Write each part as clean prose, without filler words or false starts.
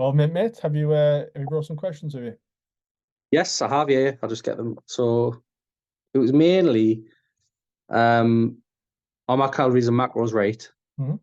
Well, mate, have you brought some questions with you? Yes, I have. Yeah, I'll just get them. So it was mainly um are my calories and macros right? Hmm.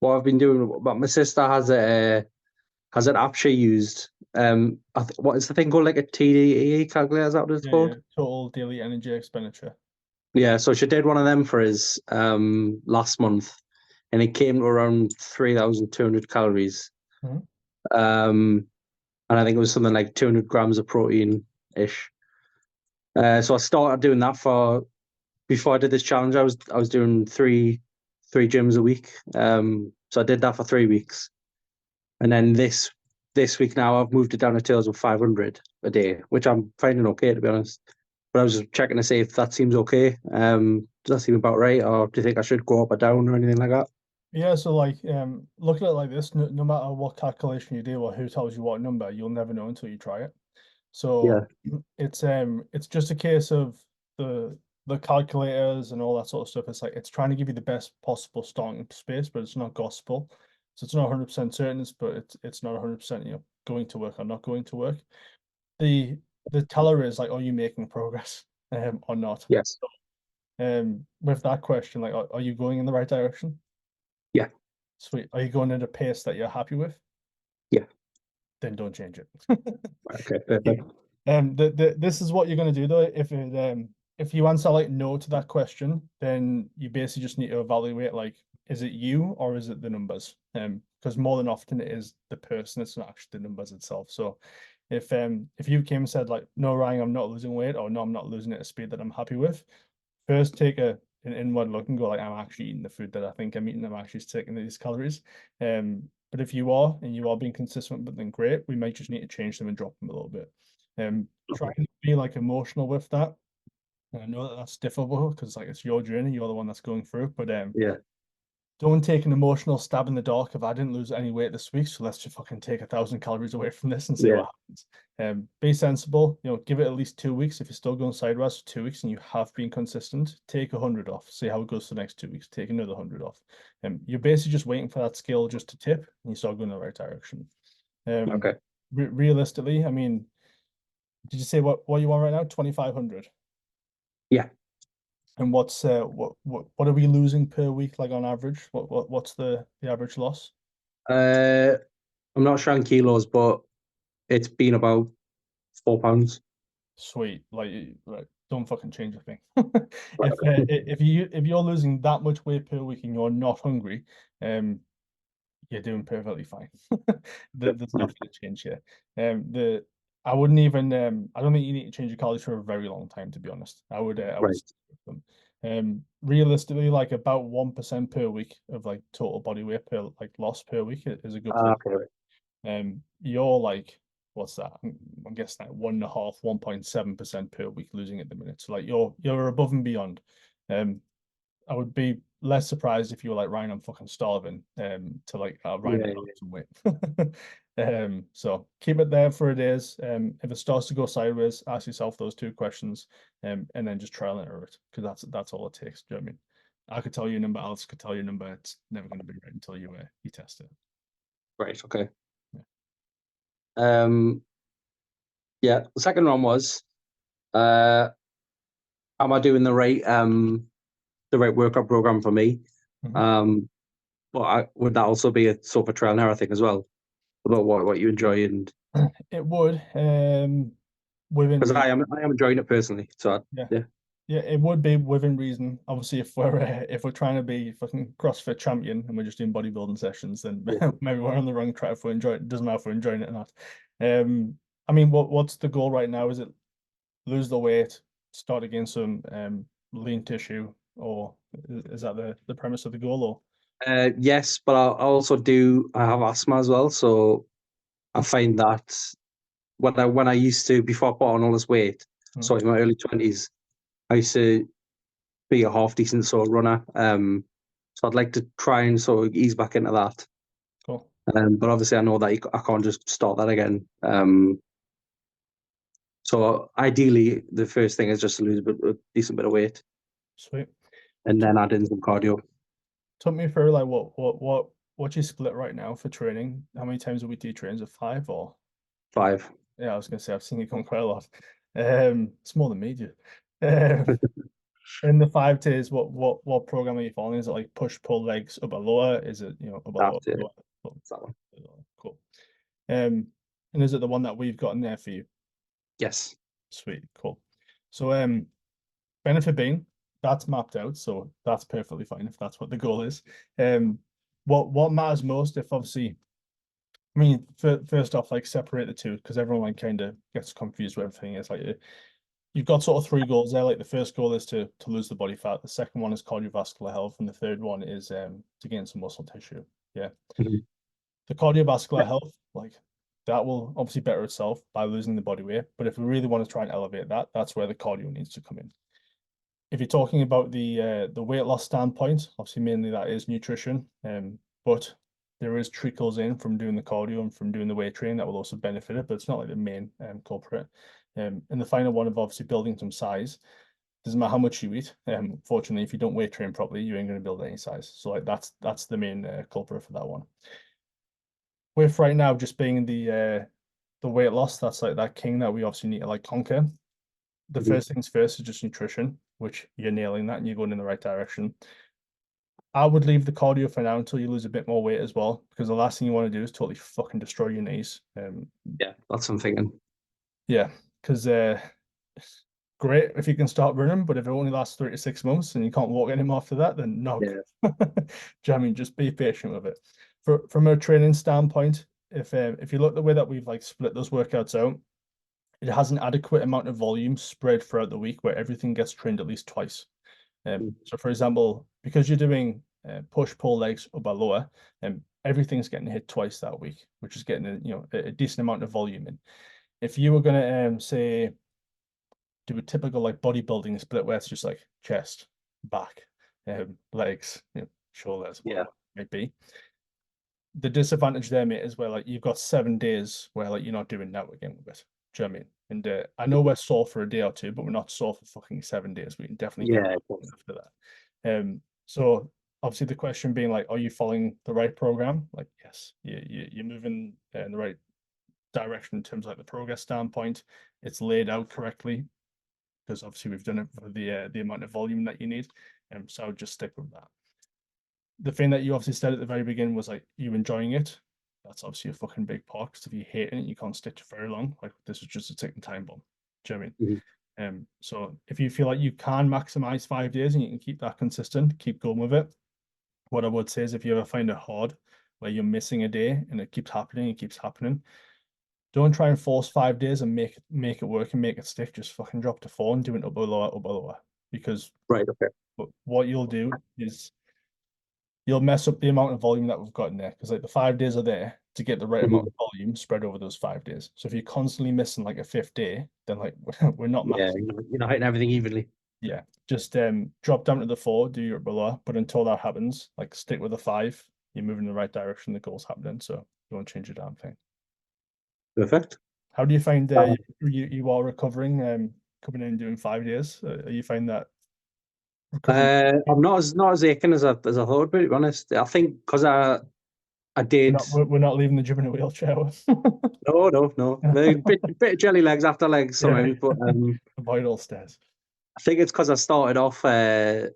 What I've been doing, but my sister has an app she used. What is the thing called, like a TDEE calculator? Is that what it's Yeah, yeah. called? Total daily energy expenditure. Yeah. So she did one of them for us last month, and it came to around 3,200 calories. Hmm. Um, and I think it was something like 200 grams of protein ish. So I started doing that for before I did this challenge. I was doing three gyms a week. So I did that for 3 weeks, and then this week now I've moved it down to 2,500 a day, which I'm finding okay, to be honest. But I was just checking to see if that seems okay. Does that seem about right, or do you think I should go up or down or anything like that? Yeah, so like looking at it like this, no matter what calculation you do or who tells you what number, you'll never know until you try it. So Yeah. it's just a case of the the calculators and all that sort of stuff. It's like it's trying to give you the best possible starting space, but it's not gospel. So it's not 100% certain, but it's not 100%, going to work or not going to work. The the teller is like, are you making progress or not? Yes. With that question, like, are you going in the right direction? Yeah. Sweet. Are you going at a pace that you're happy with? Yeah. Then don't change it. Okay. Yeah. Perfect. This is what you're going to do though. If you answer like no to that question, then you basically just need to evaluate like, is it you or is it the numbers? Because more than often it is the person, it's not actually the numbers itself. So if you came and said like, no, Ryan, I'm not losing weight, or no, I'm not losing it at a speed that I'm happy with, first take an inward look and go like, I'm actually eating the food that I think I'm eating. I'm actually taking these calories. But if you are and you are being consistent, but then great, we might just need to change them and drop them a little bit. Try Okay. and be like emotional with that. And I know that that's difficult because like it's your journey, you're the one that's going through it. But Yeah. don't take an emotional stab in the dark. If I didn't lose any weight this week, so let's just fucking take 1,000 calories away from this and see Yeah. what happens. Be sensible. Give it at least 2 weeks. If you're still going sideways for 2 weeks and you have been consistent, take 100 off. See how it goes for the next 2 weeks. Take another 100 off. You're basically just waiting for that scale just to tip, and you start going in the right direction. Um, Okay. Realistically, I mean, did you say what you want right now? 2,500. Yeah. And what are we losing per week, like on average? What's the average loss? Uh, I'm not sure on kilos, but it's been about £4. Sweet, like don't fucking change a thing. Right. Okay. If you're losing that much weight per week and you're not hungry, um, you're doing perfectly fine. There's nothing to change here. The I wouldn't even I don't think you need to change your calories for a very long time, to be honest. I would Right. stick with them. Realistically, like about 1% per week of like total body weight per like loss per week is a good place. Okay. Right. You're like, what's that? I'm guessing like 1.7% per week losing at the minute. So like you're above and beyond. Um, I would be less surprised if you were like, Ryan, I'm fucking starving. To like, Ryan, Yeah. I'm Yeah. losing weight. So keep it there for it is. If it starts to go sideways, ask yourself those two questions, and then just trial and error it, because that's all it takes. Do you know what I mean? I could tell you a number, Alex could tell you a number. It's never going to be right until you test it. Right. Okay. Yeah. Um. Yeah. The second one was, uh, am I doing the right workout program for me? Mhm. Um. But would that also be a sort of a trial and error thing as well, about what you enjoy, and It would, within because reason. I am enjoying it personally. So Yeah, yeah. yeah, it would be within reason. Obviously, if we're trying to be fucking CrossFit champion and we're just doing bodybuilding sessions, then Yeah. maybe we're on the wrong track if we enjoy it. It doesn't matter if we're enjoying it or not. I mean, what's the goal right now? Is it lose the weight, start again some lean tissue, or is that the premise of the goal? Or Yes, but I also do. I have asthma as well, so I find that when I used to, before I put on all this weight, Hmm, so in my early 20s, I used to be a half decent sort of runner. So I'd like to try and sort of ease back into that. cool, But obviously, I know that I can't just start that again. So ideally, the first thing is just to lose a decent bit of weight, sweet. and then add in some cardio. Took me through like what what's your split right now for training? How many times a week do you train? Is it 5 or? 5. Yeah, I was gonna say I've seen you come quite a lot. It's more than me, dude. Um, in the 5 days, what program are you following? Is it like push, pull, legs, upper, lower? Is it upper, lower, That's it. lower? Upper, That's that one. lower? Cool. And is it the one that we've got in there for you? Yes. Sweet, cool. So benefit being that's mapped out, so that's perfectly fine if that's what the goal is. What matters most if obviously I mean, first off, like separate the two because everyone like kind of gets confused with everything. It's like you've got sort of 3 goals there. Like the first goal is to lose the body fat. The second one is cardiovascular health, and the third one is to gain some muscle tissue. Yeah, Mhm. the cardiovascular health, like that will obviously better itself by losing the body weight. But if we really want to try and elevate that, that's where the cardio needs to come in. If you're talking about the weight loss standpoint, obviously mainly that is nutrition, but there is trickles in from doing the cardio and from doing the weight training that will also benefit it, but it's not like the main culprit. And the final one of obviously building some size. Doesn't matter how much you eat. Fortunately, if you don't weight train properly, you ain't going to build any size. So like that's the main culprit for that one. With right now just being the weight loss, that's like that king that we obviously need to like conquer. The Mhm. first things first is just nutrition, which you're nailing that and you're going in the right direction. I would leave the cardio for now until you lose a bit more weight as well, because the last thing you want to do is totally fucking destroy your knees. Yeah, that's what I'm thinking. Yeah, because great if you can start running, but if it only lasts 3 to 6 months and you can't walk anymore after that, then no. Yeah. Do you know what I mean? Just be patient with it. From a training standpoint, if you look the way that we've like split those workouts out, it has an adequate amount of volume spread throughout the week where everything gets trained at least twice. Mm. So, for example, because you're doing push, pull, legs, upper, lower, everything's getting hit twice that week, which is getting a decent amount of volume in. If you were going to say do a typical like bodybuilding split where it's just like chest, back, legs, shoulders, Yeah. whatever it might be. The disadvantage there, mate, is where like you've got 7 days where like you're not doing networking with it. Do you know what I mean? And I know we're sore for a day or two, but we're not sore for fucking 7 days. We can definitely get Yeah. after that. So obviously the question being like, are you following the right program? Like, yes, you're moving in the right direction in terms of like the progress standpoint. It's laid out correctly because obviously we've done it for the amount of volume that you need. So I would just stick with that. The thing that you obviously said at the very beginning was like you enjoying it. That's obviously a fucking big part because if you hate it, you can't stick to very long. Like this is just a ticking time bomb. Do you know what I mean? Mhm. So if you feel like you can maximize 5 days and you can keep that consistent, keep going with it. What I would say is if you ever find it hard where you're missing a day and it keeps happening, don't try and force 5 days and make it work and make it stick. Just fucking drop to 4 and do an upper lower. Because Right. Okay. what you'll do is you'll mess up the amount of volume that we've got in there because like the 5 days are there to get the right amount Mhm. of volume spread over those 5 days. So if you're constantly missing like a fifth day, then like we're not Yeah. maxing. You're not hitting everything evenly. Yeah, just drop down to the 4, do your below, but until that happens, like stick with the 5. You're moving in the right direction. The goal's happening, so you won't change a damn thing. Perfect. How do you find Uh, you are recovering? Coming in and doing 5 days, are you find that recovering? I'm not as aching as I thought, to be honest. I think because I We're did. not we're not leaving the gym in a wheelchair. No. A bit of jelly legs after legs Yeah, sometimes, but avoid all stairs. I think it's because I started off at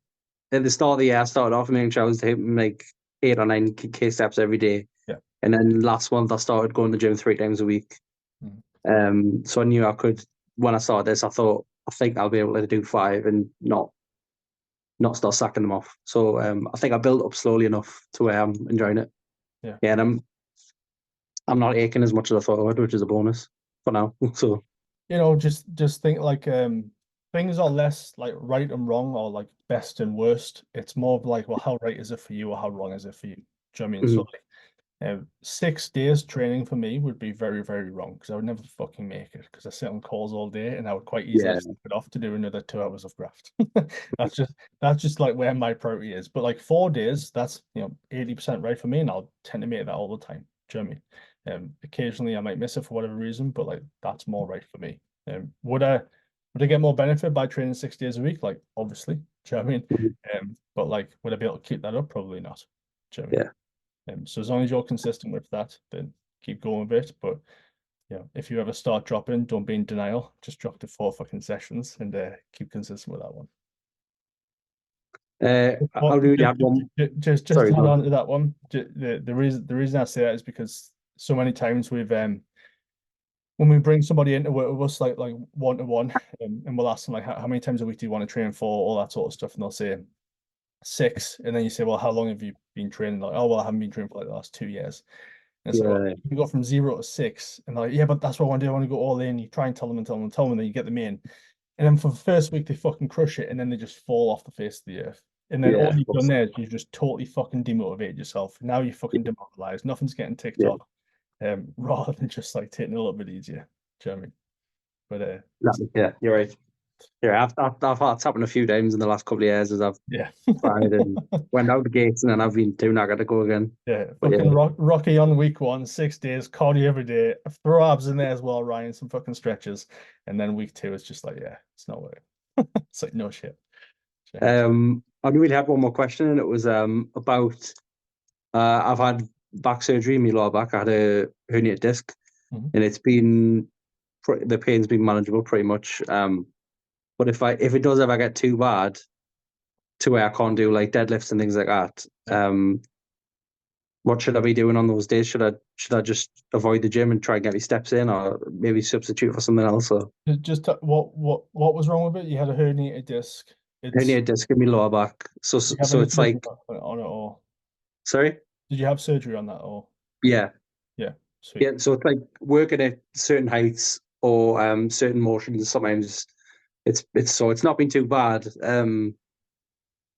the start of the year. I started off making sure I was hitting like 8 or 9 K steps every day, Yeah. and then last month I started going to the gym 3 times a week. Mm. So I knew I could. When I started this, I think I'll be able to do 5 and not start sacking them off. So I think I built up slowly enough to where I'm enjoying it. Yeah. Yeah, and I'm not aching as much as I thought I would, which is a bonus for now. So Just think like things are less like right and wrong or like best and worst. It's more of like, well, how right is it for you or how wrong is it for you? Do you know what I mean? So mhm. like 6 days training for me would be very, very wrong because I would never fucking make it because I sit on calls all day and I would quite easily Yeah, slip it off to do another 2 hours of graft. That's just like where my priority is. But like 4 days, that's 80% right for me, and I'll tend to make that all the time. Do you know what I mean? Occasionally I might miss it for whatever reason, but like that's more right for me. Would I get more benefit by training 6 days a week? Like obviously, do you know what I mean? mhm. But like would I be able to keep that up? Probably not. Do you know what I mean? Yeah. So as long as you're consistent with that, then keep going with it. But if you ever start dropping, don't be in denial. Just drop to 4 fucking sessions and keep consistent with that one. I'll really have one. Just Sorry, to add go on. on to that one. The reason I say that is because so many times when we bring somebody in to work with us like one to one, and we'll ask them like how many times a week do you want to train for, all that sort of stuff, and they'll say 6, and then you say, well, how long have you been training? Like, oh well, I haven't been training for like the last 2 years. And it's like, well, Yeah, you go from 0 to 6, and they're like, yeah, but that's what I want to do. I want to go all in. You try and tell them and tell them and tell them, and then you get them in. And then for the first week, they fucking crush it, and then they just fall off the face of the earth. And then yeah, all of you've done course. there is you've just totally fucking demotivated yourself. Now you're fucking demoralized. Nothing's getting ticked Yeah, off, rather than just like taking it a little bit easier. Do you know what I mean? But yeah, you're right. Yeah, I've had it happen a few times in the last couple of years as I've yeah, tried and went out the gates, and then I've been doing. I got to go again. yeah. But yeah, Fucking Rocky on week 1, 6 days, cardio every day. Throw abs in there as well, Ryan. Some fucking stretches, and then week 2 is just like, yeah, it's not working. It's like no shit. I really had one more question, and it was about I've had back surgery in my lower back. I had a herniated disc, Mhm. and it's been the pain's been manageable pretty much. But if it does ever get too bad to where I can't do like deadlifts and things like that, what should I be doing on those days? Should I just avoid the gym and try and get my steps in, or maybe substitute for something else? Or Just what was wrong with it? You had a herniated disc. It's herniated disc in my lower back. So Did you have so any it's surgery like, on it, or sorry, did you have surgery on that, or yeah. yeah, sweet. Yeah, so it's like working at certain heights or certain motions. Sometimes it's not been too bad.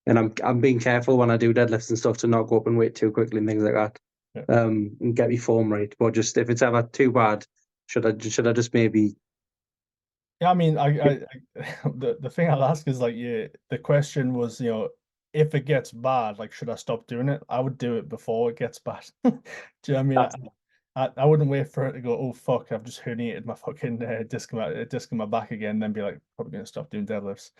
And I'm being careful when I do deadlifts and stuff to not go up and weight too quickly and things like that. Yeah. And get my form right. But just if it's ever too bad, should I just maybe? Yeah, I mean, the thing I'll ask is like, yeah, the question was, if it gets bad, like, should I stop doing it? I would do it before it gets bad. Do you know what I mean? That's I wouldn't wait for it to go, oh fuck, I've just herniated my fucking disc in my back again, then be like, probably gonna stop doing deadlifts.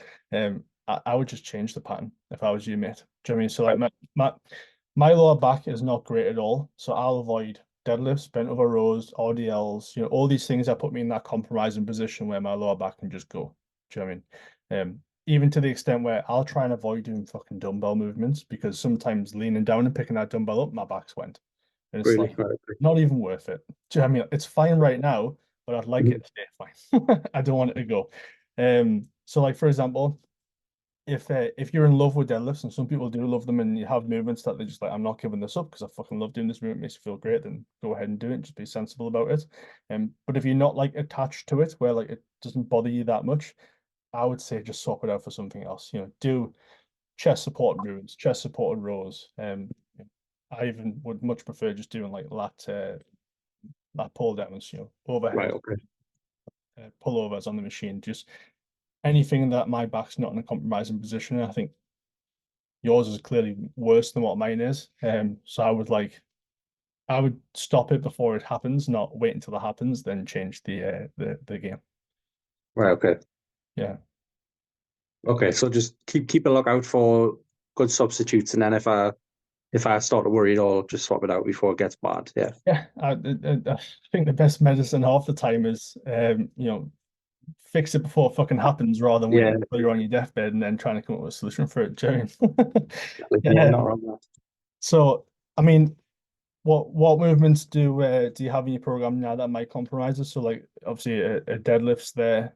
I would just change the pattern if I was you, mate. Do you know what I mean? So like my lower back is not great at all, so I'll avoid deadlifts, bent over rows, RDLs, all these things that put me in that compromising position where my lower back can just go. Do you know what I mean? Even to the extent where I'll try and avoid doing fucking dumbbell movements because sometimes leaning down and picking that dumbbell up, my back's went. And it's really like right. not even worth it. Do you know what I mean? It's fine right now, but I'd like Mhm. it to stay fine. I don't want it to go. So like for example, if you're in love with deadlifts, and some people do love them, and you have movements that they're just like, I'm not giving this up because I fucking love doing this movement, it makes you feel great, then go ahead and do it. Just be sensible about it. But if you're not like attached to it, where like it doesn't bother you that much, I would say just swap it out for something else. Do chest support movements, chest supported rows. I even would much prefer just doing like lat pull downs, Right. overhead Okay. pullovers on the machine, just anything that my back's not in a compromising position. I think yours is clearly worse than what mine is. So I would stop it before it happens, not wait until it happens, then change the game. Right. Okay. Yeah. Okay. So just keep a lookout for good substitutes, and then if I start to worry at all, just swap it out before it gets bad. Yeah. Yeah. I think the best medicine half the time is fix it before it fucking happens rather than Yeah. waiting until you're on your deathbed and then trying to come up with a solution for it. Do you know what I mean? Yeah. Yeah. Not wrong. There. So I mean, what movements do you have in your program now that might compromise it? So like obviously a deadlift's there.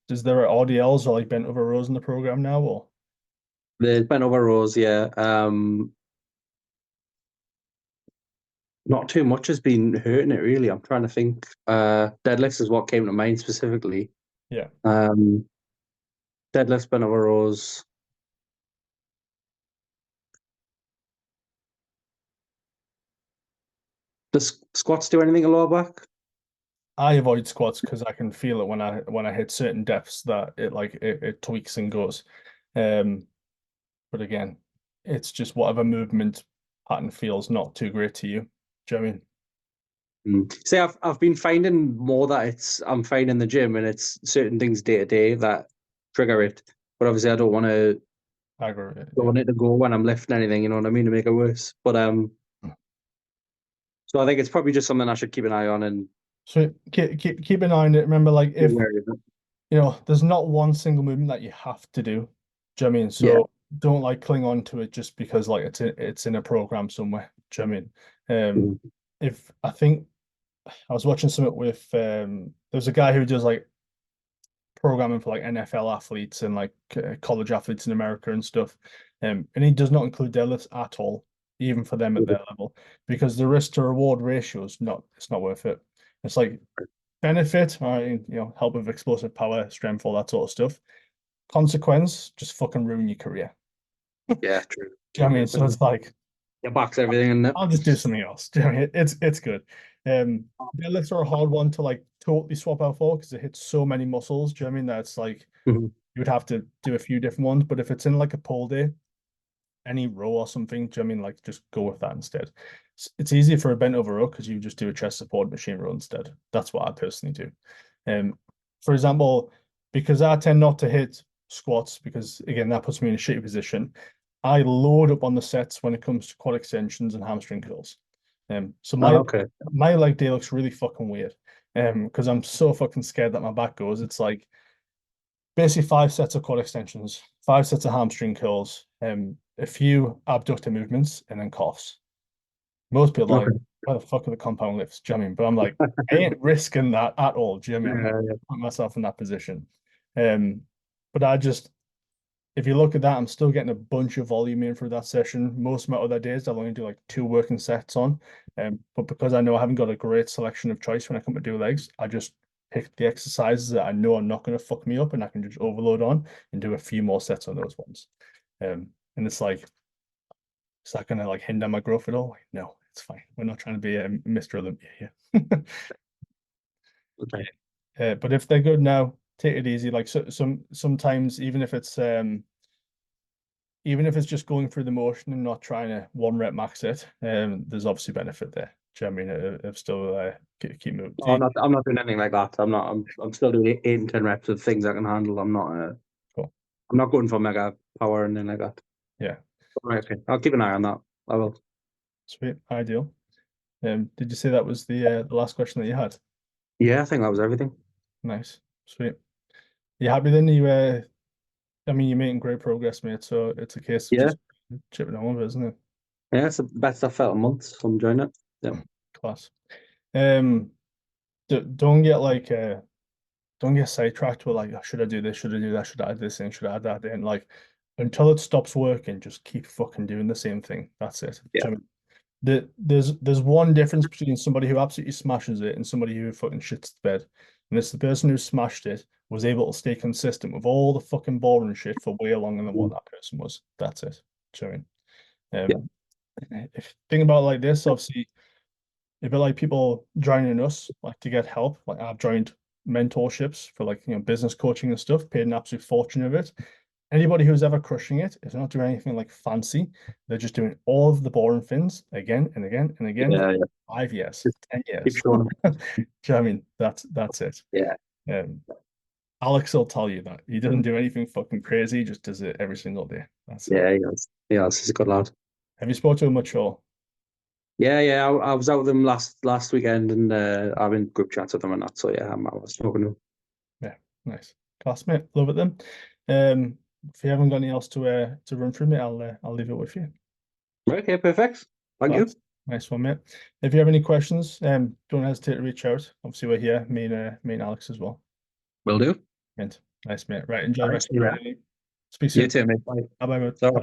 Is there RDLs or like bent over rows in the program now, or There's bent over rows. Yeah. Not too much has been hurting it really. I'm trying to think. Deadlifts is what came to mind specifically. yeah? Um, Deadlifts, bent over rows. Does squats do anything a lower back? I avoid squats because I can feel it when I hit certain depths that it tweaks and goes. Um, but again, it's just whatever movement pattern feels not too great to you. Do you know what I mean? See, I've been finding more that I'm finding the gym and it's certain things day to day that trigger it. But obviously, I don't want to I agree with it, don't yeah. want it to go when I'm lifting anything. You know what I mean? To make it worse. But So I think it's probably just something I should keep an eye on and So keep an eye on it. Remember, like be if wary of it. there's not one single movement that you have to do. Do you know what I mean? Yeah. So don't like cling on to it just because like it's in a program somewhere. Do you know what I mean? Mhm. If I think I was watching something with there's a guy who does like programming for like NFL athletes and like college athletes in America and stuff. And he does not include deadlifts at all, even for them at their level, because the risk to reward ratio is not it's not worth it. It's like benefit, help with explosive power, strength, all that sort of stuff. Consequence, just fucking ruin your career. Yeah, true. Do you know what I mean? So it's like It box everything in it. I'll just do something else. Do you know what I mean? It's good. Um, Deadlifts are a hard one to like totally swap out for because it hits so many muscles. Do you know what I mean? That's like Mhm. you would have to do a few different ones. But if it's in like a pull day, any row or something, do you know what I mean? Like just go with that instead. It's easier for a bent over row because you just do a chest support machine row instead. That's what I personally do. For example, because I tend not to hit squats because again that puts me in a shitty position. I load up on the sets when it comes to quad extensions and hamstring curls. So Oh, my okay. my leg day looks really fucking weird. Because I'm so fucking scared that my back goes. It's like basically 5 sets of quad extensions, 5 sets of hamstring curls, a few abductor movements, and then coughs. Most people are like, Okay. where the fuck are the compound lifts? Do you know what I mean? But I'm like, I ain't risking that at all. Do you know what I mean? I'm not Yeah, putting myself in that position. Um, but if you look at that, I'm still getting a bunch of volume in for that session. Most of my other days, I'll only do like 2 working sets on. But because I know I haven't got a great selection of choice when I come to do legs, I just pick the exercises that I know are not going to fuck me up and I can just overload on and do a few more sets on those ones. And it's like, is that going to like hinder my growth at all? Like, no, it's fine. We're not trying to be a Mr. Olympia here. okay. But if they're good now, take it easy. Like sometimes even if it's just going through the motion and not trying to 1 rep max it, there's obviously benefit there. Do you know what I mean? Of still keep moving. No, I'm not doing anything like that. I'm still doing 8 and 10 reps of things I can handle. Cool. I'm not going for mega power and anything like that. Yeah, Right, okay. I'll keep an eye on that. I will. sweet, ideal. Did you say that was the last question that you had? Yeah, I think that was everything. Nice, sweet. You happy then? I mean, you're making great progress, mate. So it's a case of Yeah. just chipping on with it, isn't it? Yeah, it's the best I've felt in months. So I'm enjoying it. Yeah. Class. Um, don't get like don't get sidetracked with like, oh, should I do this? Should I do that? Should I add this in? Should I add that in? Like, until it stops working, just keep fucking doing the same thing. That's it. Yeah. Do you know what I mean? There's one difference between somebody who absolutely smashes it and somebody who fucking shits the bed. And it's the person who smashed it was able to stay consistent with all the fucking boring shit for way longer than what Mm. that person was. That's it. Do you know what I Yeah. mean? If think about it like this, obviously a bit like people joining us, like to get help. Like I've joined mentorships for like business coaching and stuff, paid an absolute fortune of it. Anybody who's ever crushing it is not doing anything like fancy. They're just doing all of the boring things again and again and again Yeah, for yeah. 5 years, Just 10 keep years. showing Do you know what I mean? That's it. Yeah. Um, Alex will tell you that he doesn't do anything fucking crazy, he just does it every single day. That's it. Yeah, he is. Yeah, he's a good lad. Have you spoken to him much or? Yeah, yeah. I was out with him last weekend and I've been group chats with him and that. So yeah, I was talking to him. Yeah, nice. Classmate, love it then. If you haven't got anything else to run through, mate, I'll leave it with you. Okay, perfect. Thank you. Class. Nice one, mate. If you have any questions, don't hesitate to reach out. Obviously, we're here, me and Alex as well. Will do. Mint. Nice, mate. Right, enjoy the Thanks. rest of your Yeah. day. Speak You soon. too, mate. Bye. Bye bye, mate. So.